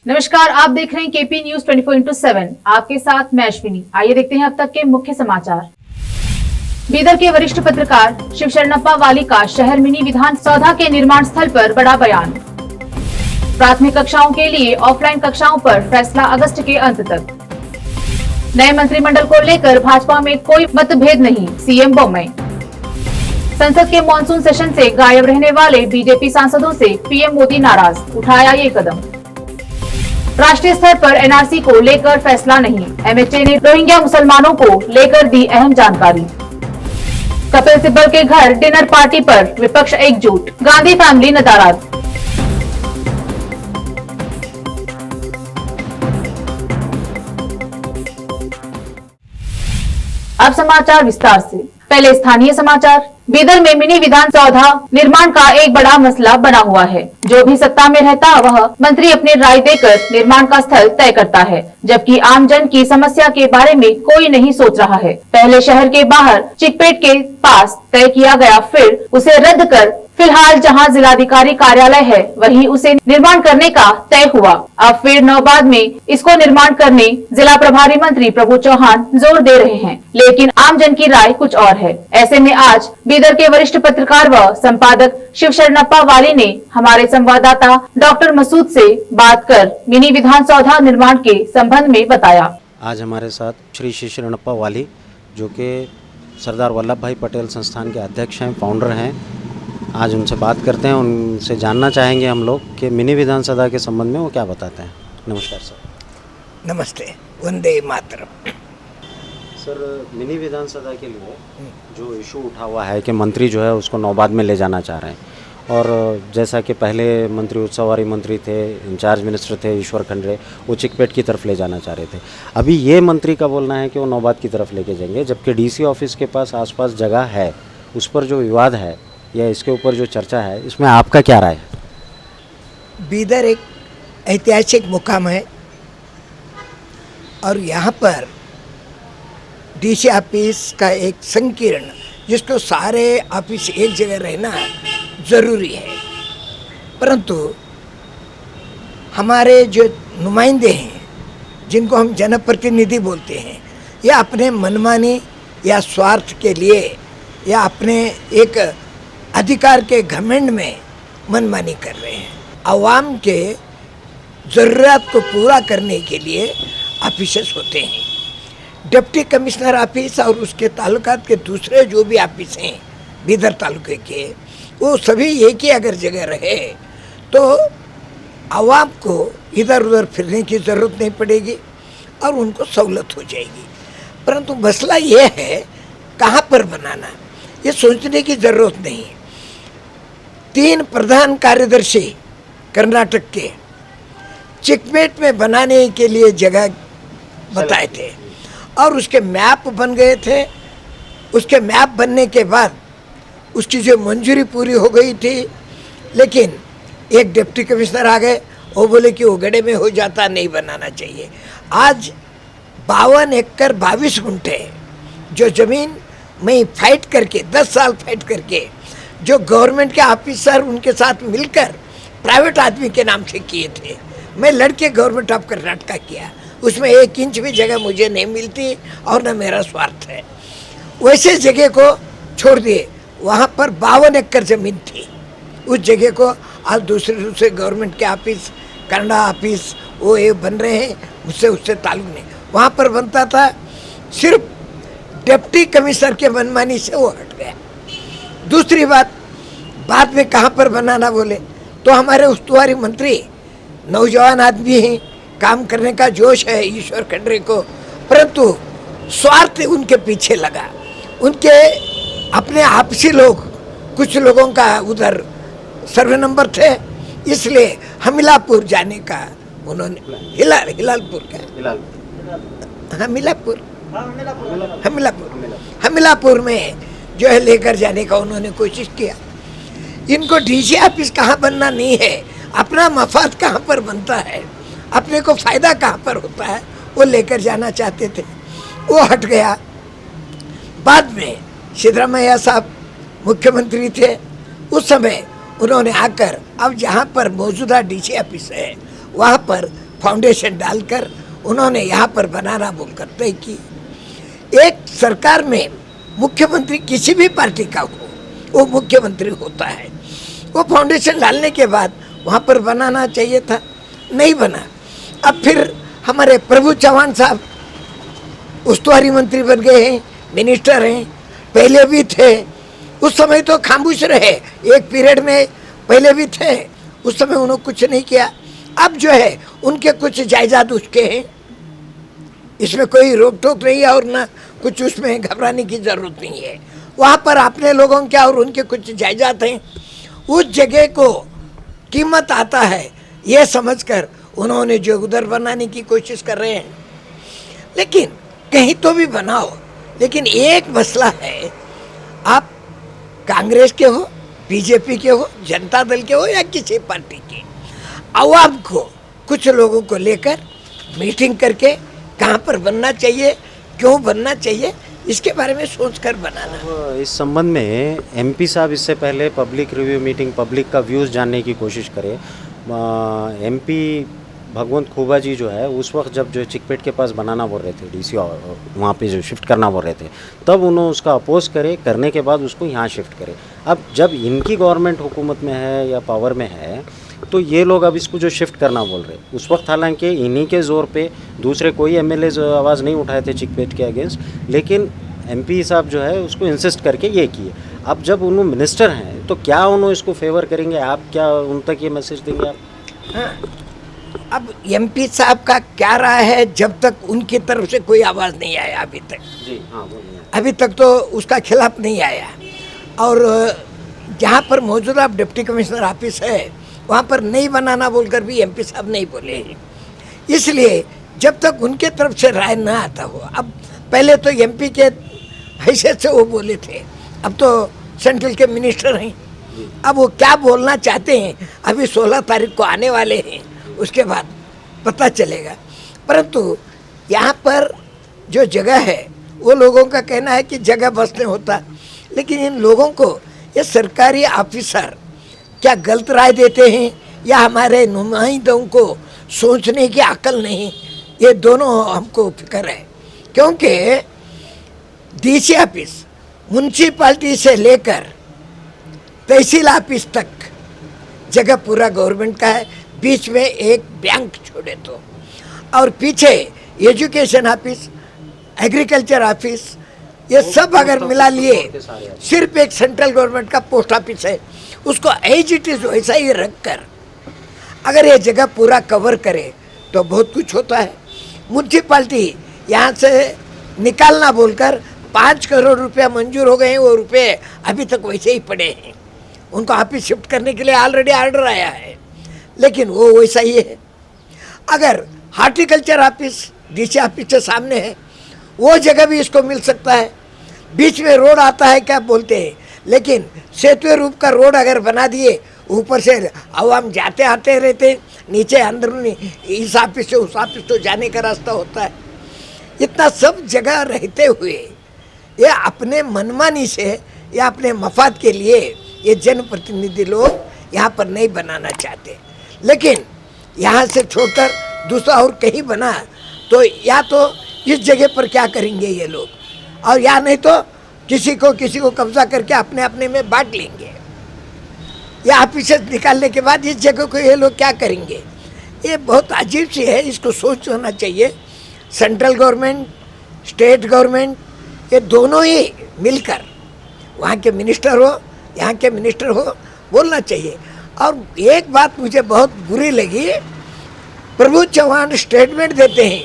नमस्कार, आप देख रहे हैं केपी न्यूज 24/7। आपके साथ मैं अश्विनी। आइए देखते हैं अब तक के मुख्य समाचार। बीदर के वरिष्ठ पत्रकार शिव शरणप्पा वाली का शहर मिनी विधान सौधा के निर्माण स्थल पर बड़ा बयान। प्राथमिक कक्षाओं के लिए ऑफलाइन कक्षाओं पर फैसला अगस्त के अंत तक। नए मंत्रिमंडल को लेकर भाजपा में कोई मतभेद नहीं, सीएम बोम्मई। संसद के मॉनसून सेशन से गायब रहने वाले बीजेपी सांसदों से पीएम मोदी नाराज, उठाया ये कदम। राष्ट्रीय स्तर पर एनआरसी को लेकर फैसला नहीं, एमएचए ने रोहिंग्या मुसलमानों को लेकर दी अहम जानकारी। कपिल सिब्बल के घर डिनर पार्टी पर विपक्ष एकजुट, गांधी फैमिली नदारद। अब समाचार विस्तार से। पहले स्थानीय समाचार। बीदर में मिनी विधान सौधा निर्माण का एक बड़ा मसला बना हुआ है। जो भी सत्ता में रहता वह मंत्री अपनी राय देकर निर्माण का स्थल तय करता है, जबकि आमजन की समस्या के बारे में कोई नहीं सोच रहा है। पहले शहर के बाहर चिकपेट के पास तय किया गया, फिर उसे रद्द कर फिलहाल जहां जिलाधिकारी कार्यालय है वहीं उसे निर्माण करने का तय हुआ। अब फिर नौबाद में इसको निर्माण करने जिला प्रभारी मंत्री प्रभु चौहान जोर दे रहे हैं, लेकिन आमजन की राय कुछ और है। ऐसे में आज बीदर के वरिष्ठ पत्रकार व संपादक शिव शरणप्पा वाली ने हमारे संवाददाता डॉक्टर मसूद से बात कर मिनी विधान सौधा निर्माण के संबंध में बताया। आज हमारे साथ श्री शिव शरणप्पा वाली, जो कि सरदार वल्लभ भाई पटेल संस्थान के अध्यक्ष हैं, फाउंडर हैं। आज उनसे बात करते हैं, उनसे जानना चाहेंगे हम लोग कि मिनी विधान सभा के संबंध में वो क्या बताते हैं। नमस्कार सर। नमस्ते, वंदे मातरम। सर, मिनी विधान सभा के लिए जो इशू उठा हुआ है कि मंत्री जो है उसको नौबाद में ले जाना चाह रहे हैं, और जैसा कि पहले मंत्री उत्सवारी मंत्री थे, इंचार्ज मिनिस्टर थे ईश्वर खंडरे, वो चिकपेट की तरफ ले जाना चाह रहे थे। अभी ये मंत्री का बोलना है कि वो नौबाद की तरफ लेके जाएंगे, जबकि डीसी ऑफिस के पास आसपास जगह है। उस पर जो विवाद है या इसके ऊपर जो चर्चा है, इसमें आपका क्या राय है? बीदर एक ऐतिहासिक मुकाम है और यहाँ पर डीसी ऑफिस का एक संकीर्ण, जिसको सारे ऑफिस एक जगह रहना ज़रूरी है, परंतु हमारे जो नुमाइंदे हैं, जिनको हम जनप्रतिनिधि बोलते हैं, या अपने मनमानी या स्वार्थ के लिए या अपने एक अधिकार के घमंड में मनमानी कर रहे हैं। आवाम के ज़रूरत को पूरा करने के लिए ऑफिसेस होते हैं। डिप्टी कमिश्नर ऑफिस और उसके ताल्लुकात के दूसरे जो भी ऑफिस हैं बीदर तालुके के, वो सभी एक ही अगर जगह रहे तो आवाम को इधर उधर फिरने की ज़रूरत नहीं पड़ेगी और उनको सहूलत हो जाएगी। परंतु मसला ये है कहाँ पर बनाना, ये सोचने की ज़रूरत नहीं। 3 प्रधान कार्यदर्शी कर्नाटक के चिकपेट में बनाने के लिए जगह बताए थे और उसके मैप बन गए थे। उसके मैप बनने के बाद उसकी जो मंजूरी पूरी हो गई थी, लेकिन एक डिप्टी कमिश्नर आ गए, वो बोले कि वो गड्ढे में हो जाता, नहीं बनाना चाहिए। आज 52 एकड़ 22 गुंठे जो ज़मीन में फाइट करके 10 साल फाइट करके जो गवर्नमेंट के ऑफिसर उनके साथ मिलकर प्राइवेट आदमी के नाम से किए थे, मैं लड़के गवर्नमेंट ऑफ कर्नाटका किया, उसमें 1 इंच भी जगह मुझे नहीं मिलती और न मेरा स्वार्थ है। वैसे जगह को छोड़ दिए, वहाँ पर 52 एकड़ ज़मीन थी। उस जगह को आज दूसरे गवर्नमेंट के ऑफिस, कनाडा ऑफिस, वो ये बन रहे हैं, उससे ताल्लुक नहीं। वहाँ पर बनता था, सिर्फ डिप्टी कमिश्नर के मनमानी से वो हट गया। दूसरी बात, बाद में कहाँ पर बनाना बोले तो हमारे उस्तुवारी मंत्री नौजवान आदमी हैं, काम करने का जोश है ईश्वर खंडरे को, परंतु स्वार्थ उनके पीछे लगा। उनके अपने आपसी लोग, कुछ लोगों का उधर सर्वे नंबर थे, इसलिए हमिलापुर जाने का उन्होंने हमिलापुर में जो है लेकर जाने का उन्होंने कोशिश किया। इनको डीसी ऑफिस कहाँ बनना नहीं है, अपना मफाद कहाँ पर बनता है, अपने को फ़ायदा कहाँ पर होता है, वो लेकर जाना चाहते थे, वो हट गया। बाद में सिद्धरामैया साहब मुख्यमंत्री थे, उस समय उन्होंने आकर अब जहाँ पर मौजूदा डीसी ऑफिस है वहाँ पर फाउंडेशन डालकर उन्होंने यहाँ पर बनाना बोलकर तय की। एक सरकार में मुख्यमंत्री किसी भी पार्टी का हो, वो मुख्यमंत्री होता है। वो फाउंडेशन डालने के बाद वहाँ पर बनाना चाहिए था, नहीं बना। अब फिर हमारे प्रभु चौहान साहब उस्तुवारी मंत्री बन गए हैं, मिनिस्टर हैं, पहले भी थे। उस समय तो खामोश रहे, एक पीरियड में पहले भी थे, उस समय उन्होंने कुछ नहीं किया। अब जो है उनके कुछ जायदाद उसके हैं, इसमें कोई रोक टोक नहीं है और ना कुछ उसमें घबराने की जरूरत नहीं है। वहाँ पर अपने लोगों के और उनके कुछ जायदाद हैं, उस जगह को कीमत आता है ये समझकर उन्होंने जो उधर बनाने की कोशिश कर रहे हैं। लेकिन कहीं तो भी बनाओ, लेकिन एक मसला है, आप कांग्रेस के हो, बीजेपी के हो, जनता दल के हो या किसी पार्टी के, आवाम को कुछ लोगों को लेकर मीटिंग करके कहाँ पर बनना चाहिए, क्यों बनना चाहिए, इसके बारे में सोचकर बनाना। अब इस संबंध में एमपी साहब इससे पहले पब्लिक रिव्यू मीटिंग, पब्लिक का व्यूज़ जानने की कोशिश करें। एमपी भगवंत खूबा जी जो है उस वक्त जब जो चिकपेट के पास बनाना बोल रहे थे, डीसी वहाँ पे जो शिफ्ट करना बोल रहे थे, तब उन्होंने उसका अपोज करने के बाद उसको यहाँ शिफ्ट करे। अब जब इनकी गवर्नमेंट हुकूमत में है या पावर में है, तो ये लोग अब इसको जो शिफ्ट करना बोल रहे, उस वक्त हालांकि इन्हीं के ज़ोर पे दूसरे कोई एमएलए आवाज़ नहीं उठाए थे चिकपेट के अगेंस्ट, लेकिन एमपी साहब जो है उसको इंसिस्ट करके ये किए। अब जब उन्होंने मिनिस्टर हैं तो क्या उन्होंने इसको फेवर करेंगे, आप क्या उन तक ये मैसेज देंगे आप? हाँ, अब एमपी साहब का क्या राय है, जब तक उनकी तरफ से कोई आवाज़ नहीं आया अभी तक। जी हाँ, बोलिए। अभी तक तो उसका खिलाफ नहीं आया। और जहाँ पर मौजूदा डिप्टी कमिश्नर ऑफिस है वहाँ पर नहीं बनाना बोलकर भी एमपी साहब नहीं बोले हैं। इसलिए जब तक उनके तरफ से राय ना आता हो, अब पहले तो एमपी के हैसियत से वो बोले थे, अब तो सेंट्रल के मिनिस्टर हैं, अब वो क्या बोलना चाहते हैं अभी 16 तारीख को आने वाले हैं, उसके बाद पता चलेगा। परंतु यहाँ पर जो जगह है वो लोगों का कहना है कि जगह बस नहीं होता, लेकिन इन लोगों को ये सरकारी ऑफिसर क्या गलत राय देते हैं या हमारे नुमाइंदों को सोचने की अकल नहीं, ये दोनों हमको फिक्र है। क्योंकि डीसी ऑफिस म्यूनसिपालिटी से लेकर तहसील ऑफिस तक जगह पूरा गवर्नमेंट का है, बीच में एक बैंक छोड़े तो, और पीछे एजुकेशन ऑफिस, एग्रीकल्चर ऑफिस, ये सब अगर मिला लिए सिर्फ एक सेंट्रल गवर्नमेंट का पोस्ट ऑफिस है, उसको एज इट इज वैसा ही रखकर अगर ये जगह पूरा कवर करे तो बहुत कुछ होता है। म्यूनसिपालिटी यहाँ से निकालना बोलकर 5 करोड़ रुपया मंजूर हो गए हैं, वो रुपये अभी तक वैसे ही पड़े हैं, उनको ऑफिस शिफ्ट करने के लिए ऑलरेडी ऑर्डर आया है, लेकिन वो वैसा ही है। अगर हार्टिकल्चर ऑफिस डीसी ऑफिस के सामने है, वो जगह भी इसको मिल सकता है। बीच में रोड आता है क्या बोलते हैं, लेकिन सेतुए रूप का रोड अगर बना दिए, ऊपर से आवाम जाते आते रहते, नीचे अंदरूनी इस ऑफिस से उस ऑफिस तो जाने का रास्ता होता है। इतना सब जगह रहते हुए ये अपने मनमानी से या अपने मफाद के लिए ये जनप्रतिनिधि लोग यहाँ पर नहीं बनाना चाहते, लेकिन यहाँ से छोड़कर दूसरा और कहीं बना तो या तो इस जगह पर क्या करेंगे ये लोग, और या नहीं तो किसी को कब्जा करके अपने अपने में बांट लेंगे, या ऑफिस निकालने के बाद इस जगह को ये लोग क्या करेंगे। ये बहुत अजीब सी है, इसको सोच होना चाहिए। सेंट्रल गवर्नमेंट, स्टेट गवर्नमेंट, ये दोनों ही मिलकर, वहाँ के मिनिस्टर हो, यहाँ के मिनिस्टर हो, बोलना चाहिए। और एक बात मुझे बहुत बुरी लगी, प्रभु चौहान स्टेटमेंट देते हैं,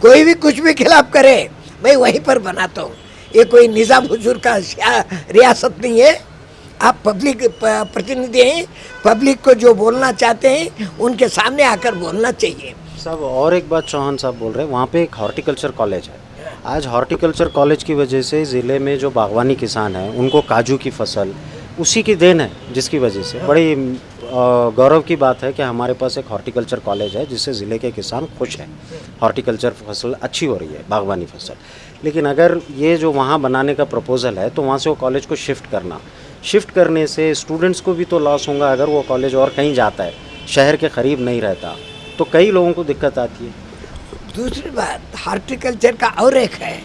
कोई भी कुछ भी खिलाफ करे मैं वहीं पर बनाता हूँ। ये कोई निज़ाम हुजूर का रियासत नहीं है, आप पब्लिक प्रतिनिधि हैं, पब्लिक को जो बोलना चाहते हैं उनके सामने आकर बोलना चाहिए। साहब और एक बात चौहान साहब बोल रहे हैं, वहाँ पे एक हॉर्टिकल्चर कॉलेज है। आज हॉर्टिकल्चर कॉलेज की वजह से ज़िले में जो बागवानी किसान हैं उनको काजू की फसल उसी की देन है, जिसकी वजह से बड़ी गौरव की बात है कि हमारे पास एक हॉर्टिकल्चर कॉलेज है जिससे ज़िले के किसान खुश हैं, हॉर्टिकल्चर फसल अच्छी हो रही है, बागवानी फसल। लेकिन अगर ये जो वहाँ बनाने का प्रपोज़ल है तो वहाँ से वो कॉलेज को शिफ्ट करने से स्टूडेंट्स को भी तो लॉस होगा। अगर वो कॉलेज और कहीं जाता है, शहर के करीब नहीं रहता, तो कई लोगों को दिक्कत आती है। दूसरी बात हार्टिकल्चर का और एक है,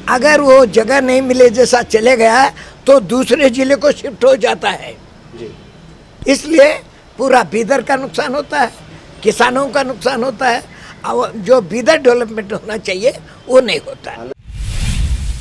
अगर वो जगह नहीं मिले जैसा चले गया तो दूसरे जिले को शिफ्ट हो जाता है जी। इसलिए पूरा बीदर का नुकसान होता है, किसानों का नुकसान होता है, और जो बीदर डेवलपमेंट होना चाहिए वो नहीं होता है।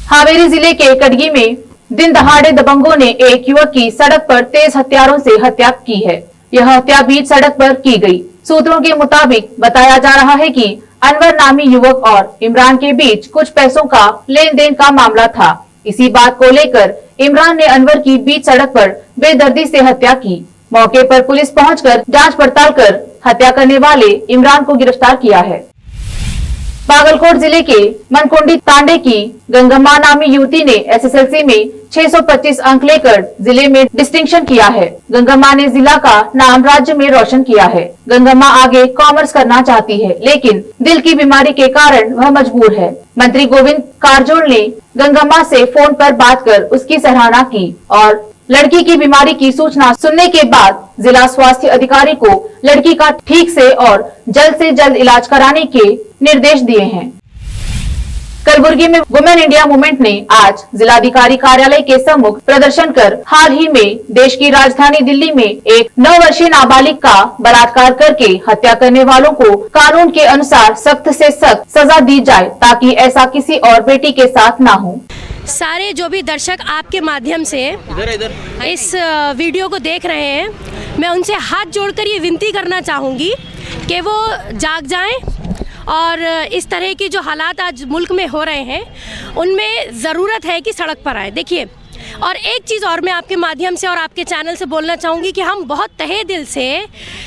हावेरी जिले के कटगी में दिन दहाड़े दबंगों ने एक युवक की सड़क पर तेज हथियारों से हत्या की है। यह हत्या बीच सड़क पर की गई। सूत्रों के मुताबिक बताया जा रहा है कि अनवर नामी युवक और इमरान के बीच कुछ पैसों का लेन देन का मामला था। इसी बात को लेकर इमरान ने अनवर की बीच सड़क पर बेदर्दी से हत्या की। मौके पर पुलिस पहुंचकर जांच पड़ताल कर हत्या करने वाले इमरान को गिरफ्तार किया है। बागलकोट जिले के मनकुंडी तांडे की गंगम्मा नामी युवती ने एसएसएलसी में 625 अंक लेकर जिले में डिस्टिंक्शन किया है। गंगम्मा ने जिला का नाम राज्य में रोशन किया है। गंगम्मा आगे कॉमर्स करना चाहती है, लेकिन दिल की बीमारी के कारण वह मजबूर है। मंत्री गोविंद कारजोल ने गंगम्मा से फोन पर बात कर उसकी सराहना की और लड़की की बीमारी की सूचना सुनने के बाद जिला स्वास्थ्य अधिकारी को लड़की का ठीक से और जल्द से जल्द इलाज कराने के निर्देश दिए हैं। कलबुर्गी में वुमेन इंडिया मूवमेंट ने आज जिलाधिकारी कार्यालय के सम्मुख प्रदर्शन कर हाल ही में देश की राजधानी दिल्ली में एक 9 वर्षीय नाबालिग का बलात्कार करके हत्या करने वालों को कानून के अनुसार सख्त से सख्त सजा दी जाए, ताकि ऐसा किसी और बेटी के साथ ना हो। सारे जो भी दर्शक आपके माध्यम से इस वीडियो को देख रहे हैं, मैं उनसे हाथ जोड़कर ये विनती करना चाहूँगी कि वो जाग जाएं और इस तरह की जो हालात आज मुल्क में हो रहे हैं उनमें ज़रूरत है कि सड़क पर आए। देखिए, और एक चीज़ और मैं आपके माध्यम से और आपके चैनल से बोलना चाहूँगी कि हम बहुत तहे दिल से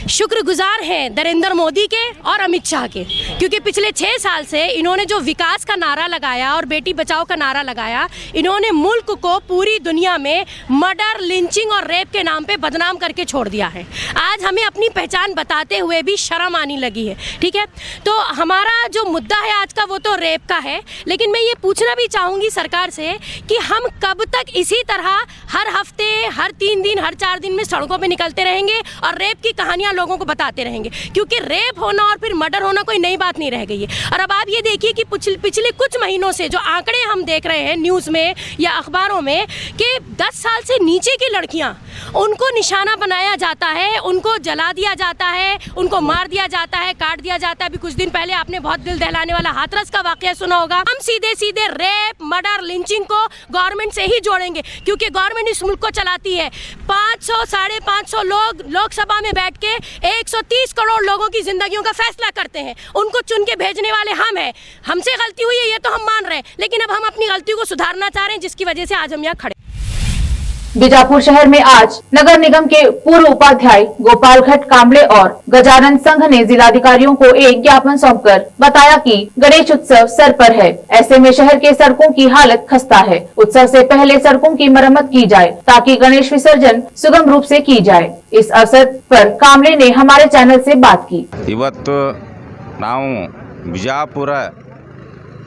शुक्रगुजार हैं नरेंद्र मोदी के और अमित शाह के, क्योंकि पिछले 6 साल से इन्होंने जो विकास का नारा लगाया और बेटी बचाओ का नारा लगाया, इन्होंने मुल्क को पूरी दुनिया में मर्डर, लिंचिंग और रेप के नाम पे बदनाम करके छोड़ दिया है। आज हमें अपनी पहचान बताते हुए भी शर्म आने लगी है। ठीक है, तो हमारा जो मुद्दा है आज का वो तो रेप का है, लेकिन मैं ये पूछना भी चाहूँगी सरकार से कि हम कब तक इसी तरह हर हफ्ते, हर 3 दिन, हर 4 दिन में सड़कों पे निकलते रहेंगे और रेप की कहानियां लोगों को बताते रहेंगे, क्योंकि रेप होना और फिर मर्डर होना कोई नई बात नहीं रह गई है। और अब आप ये देखिए कि पिछले कुछ महीनों से जो आंकड़े हम देख रहे हैं न्यूज़ में या अखबारों में कि 10 साल से नीचे की लड़कियां, उनको निशाना बनाया जाता है, उनको जला दिया जाता है, उनको मार दिया जाता है, काट दिया जाता है। अभी कुछ दिन पहले आपने बहुत दिल दहलाने वाला हाथरस का वाकया सुना होगा। हम सीधे सीधे रेप, मर्डर, लिंचिंग को गवर्नमेंट से ही जोड़ेंगे, क्योंकि गवर्नमेंट इस मुल्क को चलाती है। 500 साढ़े 500 लोग लोकसभा में बैठ के 130 करोड़ लोगों की जिंदगियों का फैसला करते हैं। उनको चुन के भेजने वाले हम हैं। हमसे गलती हुई है ये तो हम मान रहे हैं, लेकिन अब हम अपनी गलती को सुधारना चाह रहे हैं, जिसकी वजह से आज हम यहाँ खड़े। बीजापुर शहर में आज नगर निगम के पूर्व उपाध्याय गोपाल भट्ट कांबले और गजानन संघ ने जिलाधिकारियों को एक ज्ञापन सौंपकर बताया कि गणेश उत्सव सर पर है। ऐसे में शहर के सड़कों की हालत खस्ता है। उत्सव से पहले सड़कों की मरम्मत की जाए ताकि गणेश विसर्जन सुगम रूप से की जाए। इस अवसर पर कांबले ने हमारे चैनल से बात की। ಇವತ್ತು ನಾವು ಬಿಜಾಪುರ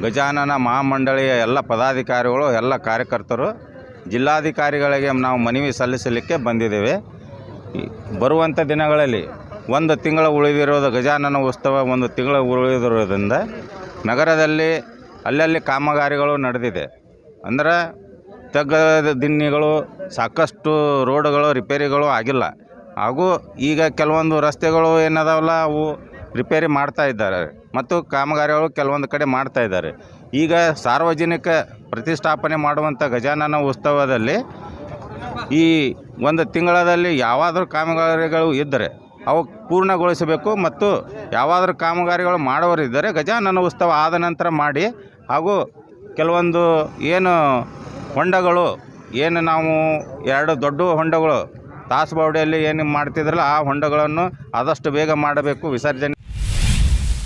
ಗಜಾನನ ಮಹಾಮಂಡಳಿಯ ಎಲ್ಲ ಪದಾಧಿಕಾರಿಗಳು ಎಲ್ಲ ಕಾರ್ಯಕರ್ತರು ಜಿಲ್ಲಾಧಿಕಾರಿಗಳಿಗೆ ನಾವು ಮನವಿ ಸಲ್ಲಿಸಲಿಕ್ಕೆ ಬಂದಿದ್ದೇವೆ। ಬರುವಂಥ ದಿನಗಳಲ್ಲಿ 1 ತಿಂಗಳು ಉಳಿದಿರೋದು ಗಜಾನನ ಉತ್ಸವ 1 ತಿಂಗಳು ಉಳಿದಿರೋದ್ರಿಂದ ನಗರದಲ್ಲಿ ಅಲ್ಲಲ್ಲಿ ಕಾಮಗಾರಿಗಳು ನಡೆದಿದೆ। ಅಂದರೆ ತಗ್ಗದ ದಿನ್ನಿಗಳು, ಸಾಕಷ್ಟು ರೋಡ್ಗಳು ರಿಪೇರಿಗಳು ಆಗಿಲ್ಲ, ಹಾಗೂ ಈಗ ಕೆಲವೊಂದು ರಸ್ತೆಗಳು ಏನದಾವಲ್ಲ ಅವು ರಿಪೇರಿ ಮಾಡ್ತಾ ಇದ್ದಾರೆ ಮತ್ತು ಕಾಮಗಾರಿಗಳು ಕೆಲವೊಂದು ಕಡೆ ಮಾಡ್ತಾ ಇದ್ದಾರೆ। ಈಗ ಸಾರ್ವಜನಿಕ ಪ್ರತಿಷ್ಠಾಪನೆ ಮಾಡುವಂಥ ಗಜಾನನ ಉತ್ಸವದಲ್ಲಿ ಈ 1 ತಿಂಗಳಲ್ಲಿ ಯಾವಾದರೂ ಕಾಮಗಾರಿಗಳು ಇದ್ದರೆ ಅವು ಪೂರ್ಣಗೊಳಿಸಬೇಕು ಮತ್ತು ಯಾವಾದರೂ ಕಾಮಗಾರಿಗಳು ಮಾಡೋರಿದ್ದರೆ ಗಜಾನನ ಉತ್ಸವ ಆದ ನಂತರ ಮಾಡಿ, ಹಾಗೂ ಕೆಲವೊಂದು ಏನು ಹೊಂಡಗಳು ಏನು ನಾವು 2 ದೊಡ್ಡ ಹೊಂಡಗಳು ತಾಸಬೌಡಿಯಲ್ಲಿ ಏನು ಮಾಡ್ತಿದ್ರಲ್ಲ ಆ ಹೊಂಡಗಳನ್ನು ಆದಷ್ಟು ಬೇಗ ಮಾಡಬೇಕು ವಿಸರ್ಜನೆ।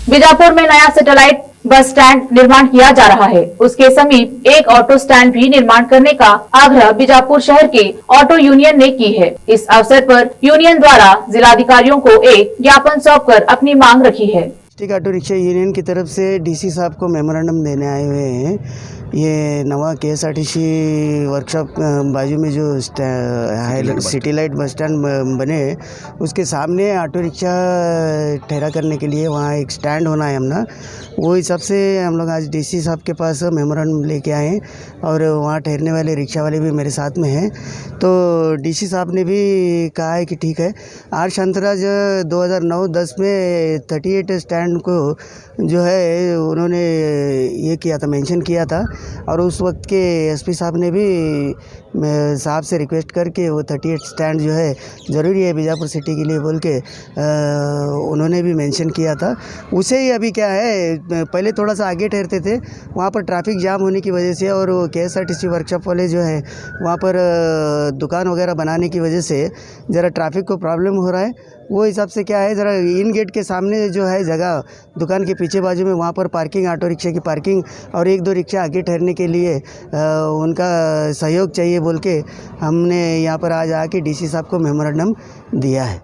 बीजापुर में नया सैटेलाइट बस स्टैंड निर्माण किया जा रहा है। उसके समीप एक ऑटो स्टैंड भी निर्माण करने का आग्रह बीजापुर शहर के ऑटो यूनियन ने की है। इस अवसर पर यूनियन द्वारा जिलाधिकारियों को एक ज्ञापन सौंपकर अपनी मांग रखी है। डिस्ट्रिक्ट ऑटो रिक्शा यूनियन की तरफ से डीसी साहब को मेमोरेंडम देने आए हुए हैं। ये नवा KSRTC वर्कशॉप बाजू में जो सिटी लाइट बस स्टैंड बने उसके सामने ऑटो रिक्शा ठहरा करने के लिए वहाँ एक स्टैंड होना है हमना। वो हिसाब से हम लोग आज डीसी साहब के पास मेमोरेंडम लेके आए हैं और वहाँ ठहरने वाले रिक्शा वाले भी मेरे साथ में हैं। तो डीसी साहब ने भी कहा है कि ठीक है, आर शांतराज 2009-10 में 38 स्टैंड को जो है उन्होंने ये किया था, मेंशन किया था। और उस वक्त के एसपी साहब ने भी साहब से रिक्वेस्ट करके वो 38 स्टैंड जो है ज़रूरी है बीजापुर सिटी के लिए बोल के उन्होंने भी मेंशन किया था। उसे ही अभी क्या है, पहले थोड़ा सा आगे ठहरते थे, वहाँ पर ट्रैफिक जाम होने की वजह से और KSRTC वर्कशॉप वाले जो है वहाँ पर दुकान वगैरह बनाने की वजह से ज़रा ट्रैफिक को प्रॉब्लम हो रहा है। वो हिसाब से क्या है, ज़रा इन गेट के सामने जो है जगह दुकान के पीछे बाजू में वहाँ पर पार्किंग, ऑटो रिक्शा की पार्किंग और 1-2 रिक्शा आगे ठहरने के लिए उनका सहयोग चाहिए बोल के हमने यहाँ पर आज आके डीसी साहब को मेमोरेंडम दिया है।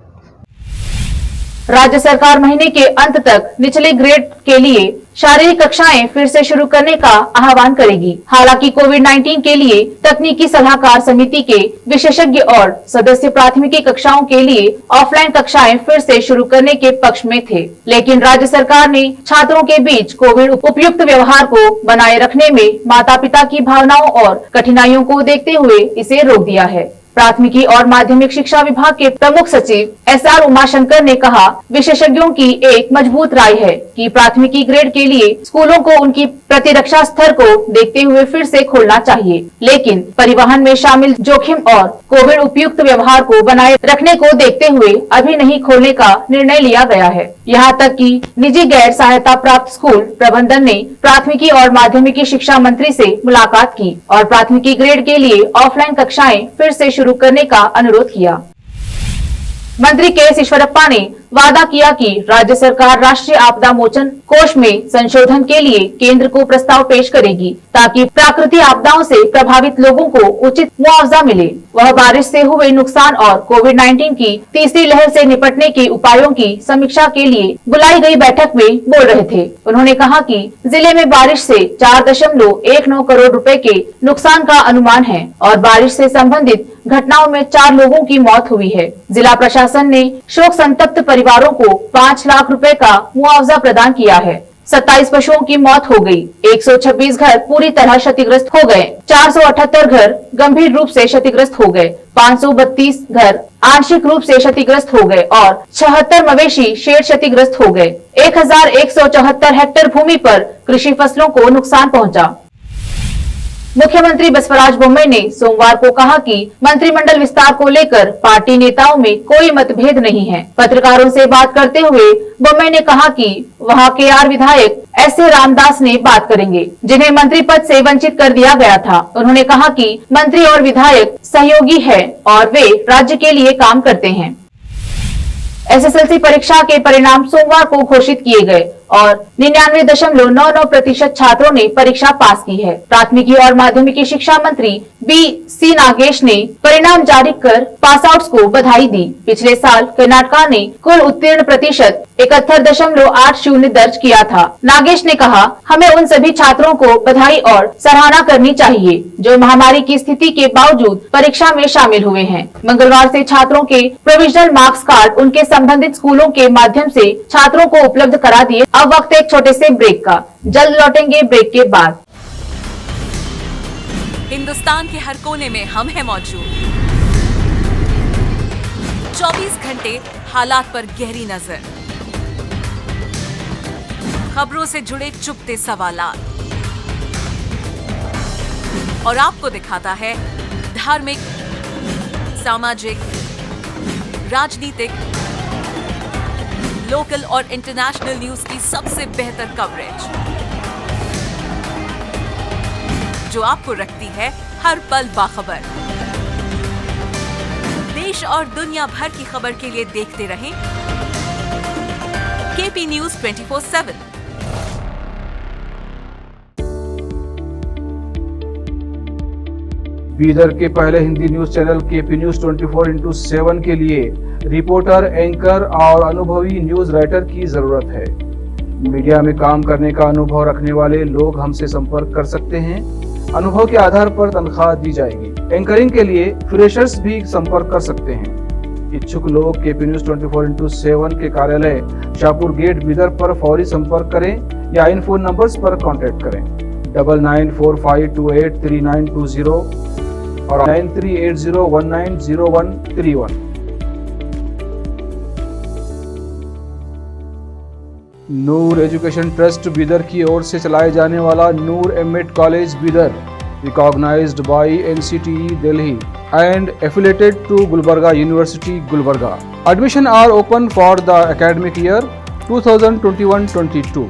राज्य सरकार महीने के अंत तक निचले ग्रेड के लिए शारीरिक कक्षाएं फिर से शुरू करने का आह्वान करेगी। हालांकि कोविड-19 के लिए तकनीकी सलाहकार समिति के विशेषज्ञ और सदस्य प्राथमिकी कक्षाओं के लिए ऑफलाइन कक्षाएं फिर से शुरू करने के पक्ष में थे, लेकिन राज्य सरकार ने छात्रों के बीच कोविड उपयुक्त व्यवहार को बनाए रखने में माता पिता की भावनाओं और कठिनाइयों को देखते हुए इसे रोक दिया है। प्राथमिकी और माध्यमिक शिक्षा विभाग के प्रमुख सचिव SR उमाशंकर ने कहा, विशेषज्ञों की एक मजबूत राय है कि प्राथमिकी ग्रेड के लिए स्कूलों को उनकी प्रतिरक्षा स्तर को देखते हुए फिर से खोलना चाहिए, लेकिन परिवहन में शामिल जोखिम और कोविड उपयुक्त व्यवहार को बनाए रखने को देखते हुए अभी नहीं खोलने का निर्णय लिया गया है। यहाँ तक कि निजी गैर सहायता प्राप्त स्कूल प्रबंधन ने प्राथमिकी और माध्यमिकी शिक्षा मंत्री से मुलाकात की और प्राथमिकी ग्रेड के लिए ऑफलाइन कक्षाएं फिर से शुरू करने का अनुरोध किया। मंत्री KS ईश्वरप्पा ने वादा किया कि राज्य सरकार राष्ट्रीय आपदा मोचन कोष में संशोधन के लिए केंद्र को प्रस्ताव पेश करेगी ताकि प्राकृतिक आपदाओं से प्रभावित लोगों को उचित मुआवजा मिले। वह बारिश से हुए नुकसान और कोविड-19 की तीसरी लहर से निपटने के उपायों की समीक्षा के लिए बुलाई गई बैठक में बोल रहे थे। उन्होंने कहा कि जिले में बारिश से 4.19 करोड़ रुपए के नुकसान का अनुमान है और बारिश से संबंधित घटनाओं में 4 लोगों की मौत हुई है। जिला प्रशासन ने शोक संतप्त परिवारों को 5 लाख रुपए का मुआवजा प्रदान किया है। 27 पशुओं की मौत हो गई, 126 घर पूरी तरह क्षतिग्रस्त हो गए, 478 घर गंभीर रूप से क्षतिग्रस्त हो गए, 532 घर आंशिक रूप से क्षतिग्रस्त हो गए और 76 मवेशी शेड क्षतिग्रस्त हो गए। 1174 हेक्टेयर भूमि पर कृषि फसलों को नुकसान पहुंचा। मुख्यमंत्री बसवराज बोम्मई ने सोमवार को कहा कि मंत्रिमंडल विस्तार को लेकर पार्टी नेताओं में कोई मतभेद नहीं है। पत्रकारों से बात करते हुए बोम्मई ने कहा कि वहां KR विधायक S.A. रामदास ने बात करेंगे, जिन्हें मंत्री पद से वंचित कर दिया गया था। उन्होंने कहा कि मंत्री और विधायक सहयोगी है और वे राज्य के लिए काम करते हैं। SSLC परीक्षा के परिणाम सोमवार को घोषित किए गए और 99.99% छात्रों ने परीक्षा पास की है। प्राथमिकी और माध्यमिकी शिक्षा मंत्री B.C. नागेश ने परिणाम जारी कर पास आउट्स को बधाई दी। पिछले साल कर्नाटक ने कुल उत्तीर्ण प्रतिशत 71.80 दर्ज किया था। नागेश ने कहा, हमें उन सभी छात्रों को बधाई और सराहना करनी चाहिए जो महामारी की स्थिति के बावजूद परीक्षा में शामिल हुए हैं। मंगलवार से छात्रों के प्रोविजनल मार्क्स कार्ड उनके संबंधित स्कूलों के माध्यम से छात्रों को उपलब्ध करा दिए। अब वक्त एक छोटे से ब्रेक का, जल्द लौटेंगे ब्रेक के बाद। हिंदुस्तान के हर कोने में हम हैं मौजूद। 24 घंटे हालात पर गहरी नजर, खबरों से जुड़े चुपते सवालात और आपको दिखाता है धार्मिक, सामाजिक, राजनीतिक, लोकल और इंटरनेशनल न्यूज की सबसे बेहतर कवरेज जो आपको रखती है हर पल बाखबर। देश और दुनिया भर की खबर के लिए देखते रहें KP News 24/7। बीदर के पहले Hindi news channel KP News 24/7 के लिए रिपोर्टर, एंकर और अनुभवी न्यूज राइटर की जरूरत है। मीडिया में काम करने का अनुभव रखने वाले लोग हमसे संपर्क कर सकते हैं। अनुभव के आधार पर तनख्वाह दी जाएगी। एंकरिंग के लिए फ्रेशर्स भी संपर्क कर सकते हैं। इच्छुक लोग केपी न्यूज 24/7 के कार्यालय शाहपुर गेट बीदर पर फौरी संपर्क करें या इन फोन नंबर्स पर कांटेक्ट करें 9945283920 और 9380190131। नूर एजुकेशन ट्रस्ट बीदर की ओर से चलाए जाने वाला Noor MEd college Bidar recognized by NCTE Delhi and affiliated to Gulbarga University, Gulbarga. Admission are open for the academic year 2021-22.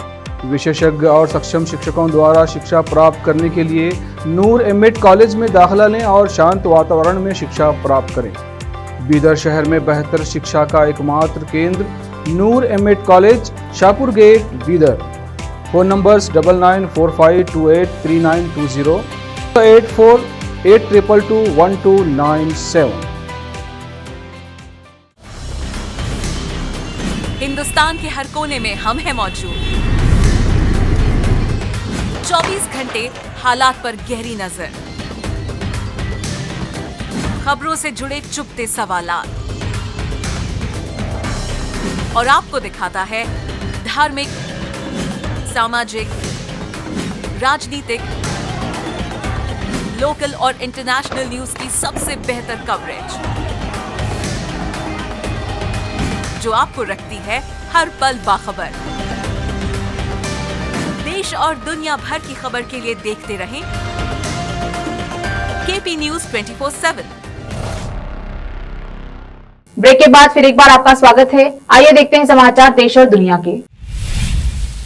विशेषज्ञ और सक्षम शिक्षकों द्वारा शिक्षा प्राप्त करने के लिए नूर एमएड कॉलेज में दाखिला लें और शांत वातावरण में शिक्षा प्राप्त करें। बीदर शहर में बेहतर शिक्षा का एकमात्र केंद्र Noor MEd college, Shahpur gate, Bidar. Phone numbers 9945283920 8482221297। Hindustan के हर कोने में हम हैं मौजूद। 24 घंटे हालात पर गहरी नजर, खबरों से जुड़े चुपते सवालात और आपको दिखाता है धार्मिक, सामाजिक, राजनीतिक, लोकल और इंटरनेशनल न्यूज की सबसे बेहतर कवरेज, जो आपको रखती है हर पल बाखबर। देश और दुनिया भर की खबर के लिए देखते रहें केपी न्यूज 24/7। ब्रेक के बाद फिर एक बार आपका स्वागत है। आइए देखते हैं समाचार देश और दुनिया के।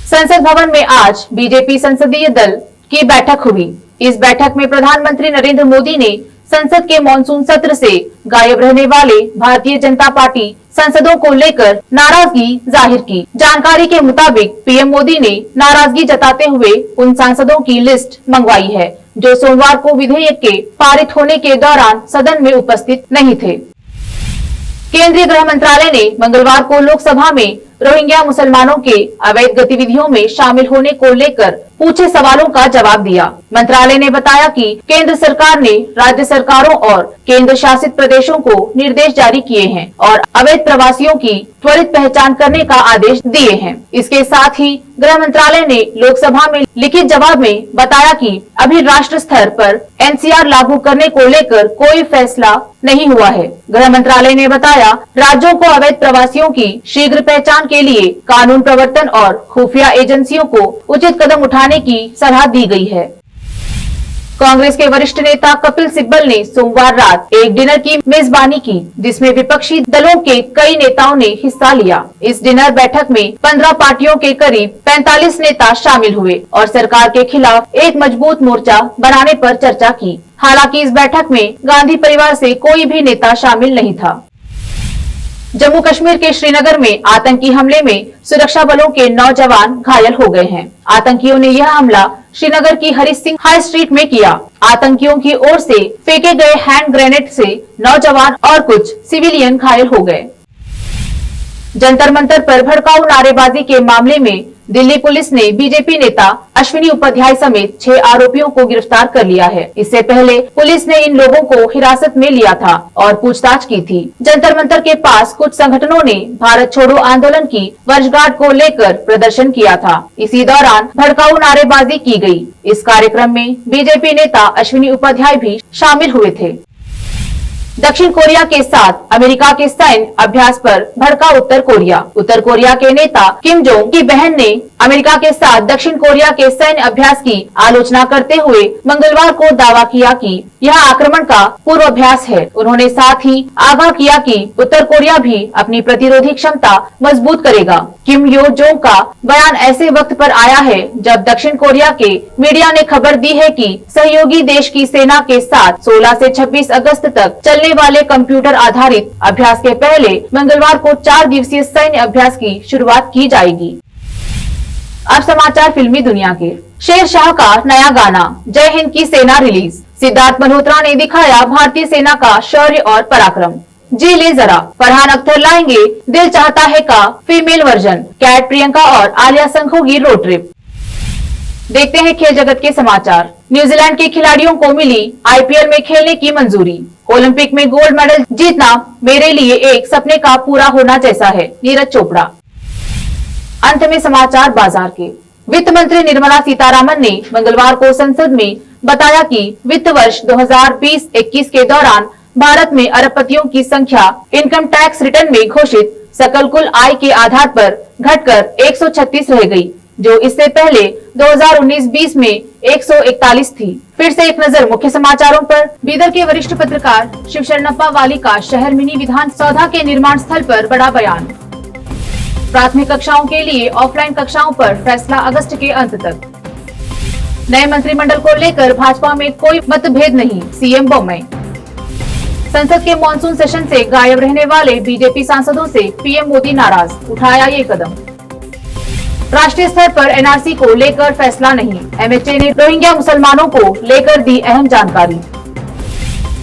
संसद भवन में आज बीजेपी संसदीय दल की बैठक हुई। इस बैठक में प्रधानमंत्री नरेंद्र मोदी ने संसद के मॉनसून सत्र से गायब रहने वाले भारतीय जनता पार्टी सांसदों को लेकर नाराजगी जाहिर की। जानकारी के मुताबिक पीएम मोदी ने नाराजगी जताते हुए उन सांसदों की लिस्ट मंगवाई है जो सोमवार को विधेयक के पारित होने के दौरान सदन में उपस्थित नहीं थे। केंद्रीय गृह मंत्रालय ने मंगलवार को लोकसभा में रोहिंग्या मुसलमानों के अवैध गतिविधियों में शामिल होने को लेकर पूछे सवालों का जवाब दिया। मंत्रालय ने बताया कि केंद्र सरकार ने राज्य सरकारों और केंद्र शासित प्रदेशों को निर्देश जारी किए हैं और अवैध प्रवासियों की त्वरित पहचान करने का आदेश दिए हैं। इसके साथ ही गृह मंत्रालय ने लोकसभा में लिखित जवाब में बताया कि अभी राष्ट्र स्तर पर NCR लागू करने को लेकर कोई फैसला नहीं हुआ है। गृह मंत्रालय ने बताया राज्यों को अवैध प्रवासियों की शीघ्र पहचान के लिए कानून प्रवर्तन और खुफिया एजेंसियों को उचित कदम उठाने की सलाह दी गई है। कांग्रेस के वरिष्ठ नेता कपिल सिब्बल ने सोमवार रात एक डिनर की मेजबानी की जिसमें विपक्षी दलों के कई नेताओं ने हिस्सा लिया। इस डिनर बैठक में 15 पार्टियों के करीब 45 नेता शामिल हुए और सरकार के खिलाफ एक मजबूत मोर्चा बनाने पर चर्चा की। हालांकि इस बैठक में गांधी परिवार से कोई भी नेता शामिल नहीं था। जम्मू कश्मीर के श्रीनगर में आतंकी हमले में सुरक्षा बलों के 9 जवान घायल हो गए हैं। आतंकियों ने यह हमला श्रीनगर की हरी सिंह हाई स्ट्रीट में किया। आतंकियों की ओर से फेंके गए हैंड ग्रेनेड से 9 जवान और कुछ सिविलियन घायल हो गए। जंतर मंतर पर भड़काऊ नारेबाजी के मामले में दिल्ली पुलिस ने बीजेपी नेता अश्विनी उपाध्याय समेत 6 आरोपियों को गिरफ्तार कर लिया है। इससे पहले पुलिस ने इन लोगों को हिरासत में लिया था और पूछताछ की थी। जंतर मंतर के पास कुछ संगठनों ने भारत छोड़ो आंदोलन की वर्षगांठ को लेकर प्रदर्शन किया था। इसी दौरान भड़काऊ नारेबाजी की गई। इस कार्यक्रम में बीजेपी नेता अश्विनी उपाध्याय भी शामिल हुए थे। दक्षिण कोरिया के साथ अमेरिका के सैन्य अभ्यास पर भड़का उत्तर कोरिया। उत्तर कोरिया के नेता किम जोंग की बहन ने अमेरिका के साथ दक्षिण कोरिया के सैन्य अभ्यास की आलोचना करते हुए मंगलवार को दावा किया कि यह आक्रमण का पूर्वाभ्यास है। उन्होंने साथ ही आगाह किया कि उत्तर कोरिया भी अपनी प्रतिरोधी क्षमता मजबूत करेगा। किम यो जोंग का बयान ऐसे वक्त पर आया है जब दक्षिण कोरिया के मीडिया ने खबर दी है कि सहयोगी देश की सेना के साथ 16 से 26 अगस्त तक चलने वाले कंप्यूटर आधारित अभ्यास के पहले मंगलवार को 4 दिवसीय सैन्य अभ्यास की शुरुआत की जाएगी। अब समाचार फिल्मी दुनिया के। शेरशाह का नया गाना जय हिंद की सेना रिलीज। सिद्धार्थ मल्होत्रा ने दिखाया भारतीय सेना का शौर्य और पराक्रम। जी ले जरा, फरहान अख्तर लाएंगे दिल चाहता है का फीमेल वर्जन, कैट प्रियंका और आलिया संग होगी रोड ट्रिप। देखते हैं खेल जगत के समाचार। न्यूजीलैंड के खिलाड़ियों को मिली आईपीएल में खेलने की मंजूरी। ओलंपिक में गोल्ड मेडल जीतना मेरे लिए एक सपने का पूरा होना जैसा है, नीरज चोपड़ा। अंत में समाचार बाजार के। वित्त मंत्री निर्मला सीतारामन ने मंगलवार को संसद में बताया कि वित्त वर्ष 2020-21 के दौरान भारत में अरबपतियों की संख्या इनकम टैक्स रिटर्न में घोषित सकल कुल आय के आधार पर घटकर 136 रह गई, जो इससे पहले 2019-20 में 141 थी। फिर से एक नजर मुख्य समाचारों पर। बीदर के वरिष्ठ पत्रकार शिव शरणप्पा वाली का शहर मिनी विधान सौधा के निर्माण स्थल पर बड़ा बयान। प्राथमिक कक्षाओं के लिए ऑफलाइन कक्षाओं पर फैसला अगस्त के अंत तक। नए मंत्रिमंडल को लेकर भाजपा में कोई मतभेद नहीं, सीएम बोम्मई। संसद के मॉनसून सेशन से गायब रहने वाले बीजेपी सांसदों से पीएम मोदी नाराज, उठाया ये कदम। राष्ट्रीय स्तर पर एनआरसी को लेकर फैसला नहीं, एमएचए ने रोहिंग्या मुसलमानों को लेकर दी अहम जानकारी।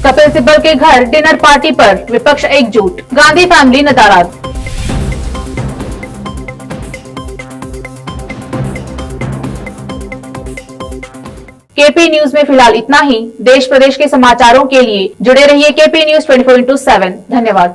कपिल सिब्बल के घर डिनर पार्टी पर विपक्ष एकजुट, गांधी फैमिली नदारद। केपी न्यूज में फिलहाल इतना ही। देश प्रदेश के समाचारों के लिए जुड़े रहिए केपी न्यूज 24/7। धन्यवाद।